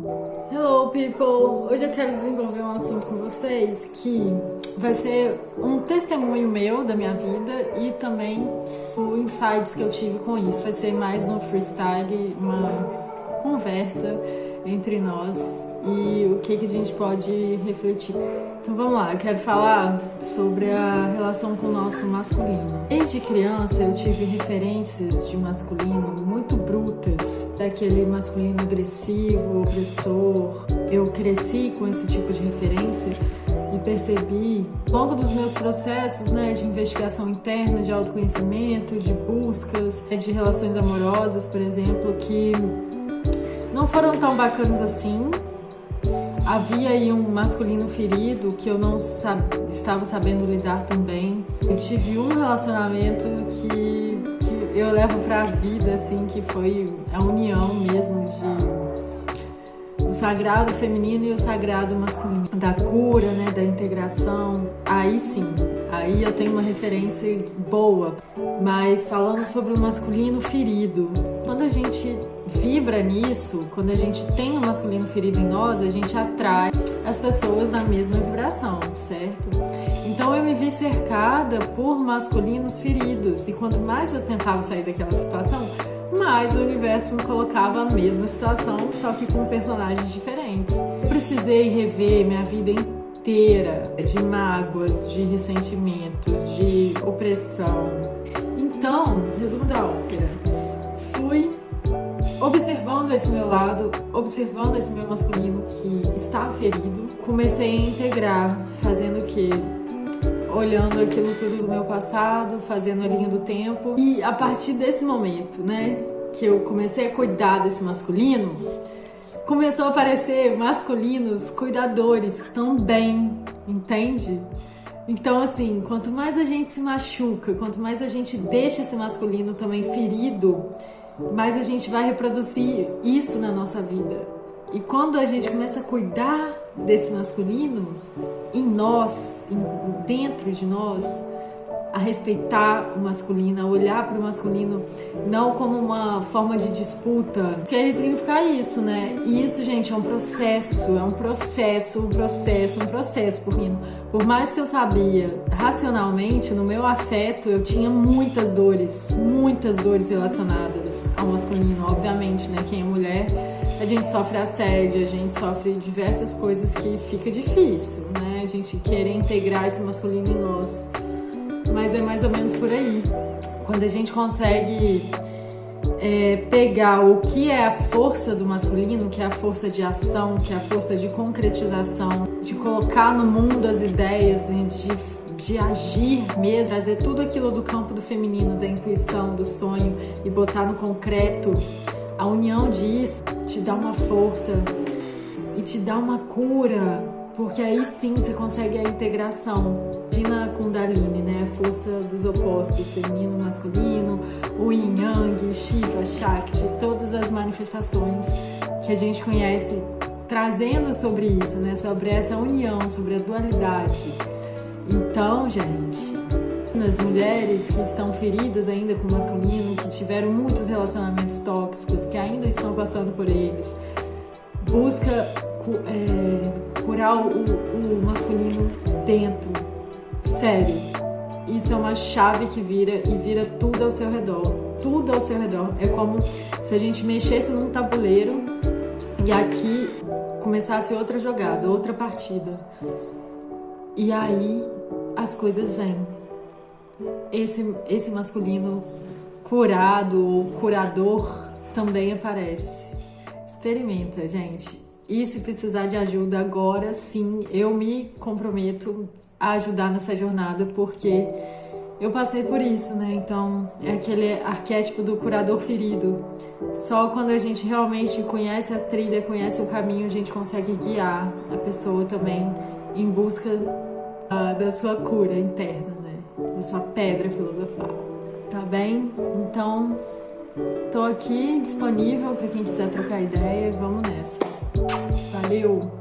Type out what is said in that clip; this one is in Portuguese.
Hello people! Hoje eu quero desenvolver um assunto com vocês que vai ser um testemunho meu da minha vida e também o insights que eu tive com isso. Vai ser mais no freestyle, uma conversa entre nós e o que a gente pode refletir. Então vamos lá, eu quero falar sobre a relação com o nosso masculino. Desde criança eu tive referências de masculino muito brutas, daquele masculino agressivo, opressor. Eu cresci com esse tipo de referência e percebi, ao longo dos meus processos, de investigação interna, de autoconhecimento, de buscas, de relações amorosas, por exemplo, que não foram tão bacanas assim. Havia aí um masculino ferido que eu não estava sabendo lidar também. Eu tive um relacionamento que eu levo pra vida, assim, que foi a união mesmo o sagrado feminino e o sagrado masculino. Da cura, da integração. Aí sim, aí eu tenho uma referência boa. Mas falando sobre o masculino ferido, quando a gente vibra nisso, quando a gente tem um masculino ferido em nós, a gente atrai as pessoas na mesma vibração, certo? Então eu me vi cercada por masculinos feridos, e quanto mais eu tentava sair daquela situação, mais o universo me colocava a mesma situação, só que com personagens diferentes. Eu precisei rever minha vida inteira de mágoas, de ressentimentos, de opressão. Então, resumo da ópera, fui observando esse meu lado, observando esse meu masculino que está ferido, comecei a integrar, fazendo o quê? Olhando aquilo tudo do meu passado, fazendo a linha do tempo. E a partir desse momento, que eu comecei a cuidar desse masculino, começou a aparecer masculinos cuidadores também, entende? Então, assim, quanto mais a gente se machuca, quanto mais a gente deixa esse masculino também ferido, mais a gente vai reproduzir isso na nossa vida. E quando a gente começa a cuidar desse masculino, em nós, dentro de nós, a respeitar o masculino, a olhar para o masculino não como uma forma de disputa, quer significar isso, E isso, gente, é um processo, porque por mais que eu sabia racionalmente, no meu afeto, eu tinha muitas dores relacionadas ao masculino, obviamente, Quem é mulher, a gente sofre assédio, a gente sofre diversas coisas que fica difícil, A gente querer integrar esse masculino em nós. Mas é mais ou menos por aí. Quando a gente consegue pegar o que é a força do masculino, que é a força de ação, que é a força de concretização, de colocar no mundo as ideias, de agir mesmo, trazer tudo aquilo do campo do feminino, da intuição, do sonho e botar no concreto, a união disso te dá uma força e te dá uma cura, porque aí sim você consegue a integração. Imagina a Kundalini, a força dos opostos, feminino, masculino, o Yin Yang, Shiva, Shakti, todas as manifestações que a gente conhece, trazendo sobre isso, sobre essa união, sobre a dualidade. Então, gente, as mulheres que estão feridas ainda com o masculino, que tiveram muitos relacionamentos tóxicos, que ainda estão passando por eles, busca curar o masculino dentro. Sério, isso é uma chave que vira tudo ao seu redor. Tudo ao seu redor. É como se a gente mexesse num tabuleiro e aqui começasse outra jogada, outra partida. E aí as coisas vêm. Esse masculino curado ou curador também aparece. Experimenta, gente. E se precisar de ajuda agora, sim, eu me comprometo a ajudar nessa jornada, porque eu passei por isso, Então, é aquele arquétipo do curador ferido. Só quando a gente realmente conhece a trilha, conhece o caminho, a gente consegue guiar a pessoa também em busca da sua cura interna, Da sua pedra filosofal. Tá bem? Então, tô aqui disponível para quem quiser trocar ideia. Vamos nessa. Valeu!